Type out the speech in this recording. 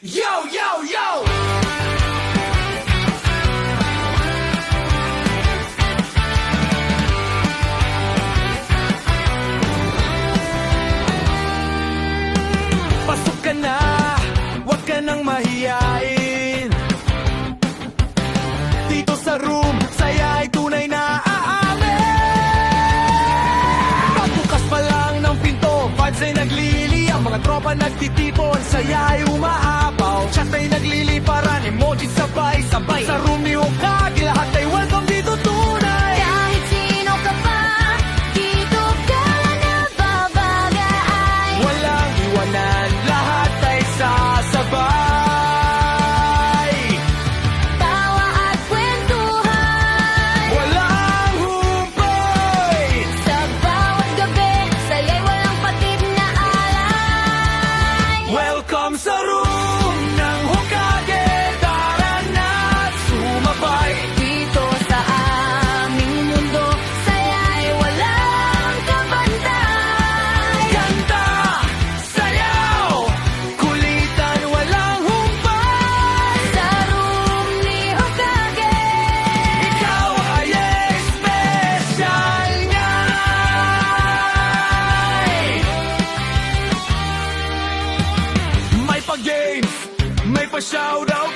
Yo, yo, yo! Pasok ka na, wag ka nang mahiyain. Dito sa room, saya ay tunay na aamin. Pagbukas pa lang ng pinto, vibes ay nagliliyang. Mga tropa nagtitipon, saya ay umaapaw. Chat ay nagliliparan, emoji sabay-sabay. Sa room ni Hokage, lahat ay welcome dito tunay. Kahit sino ka pa, dito ka nababagay. Walang iwanan, lahat ay sasabay. Tawa at kwentuhan, Walang humpay. sa bawat gabi, saya'y walang patid na alay. Welcome sa room ng Hokage. Tara na't sumabay. Dito sa aming mundo, saya'y walang kabantay. Kanta, sayaw, kulitan, walang humpay. Sa room ni Hokage, Ikaw ay espesyal nga. May pa-games, may pa-shoutout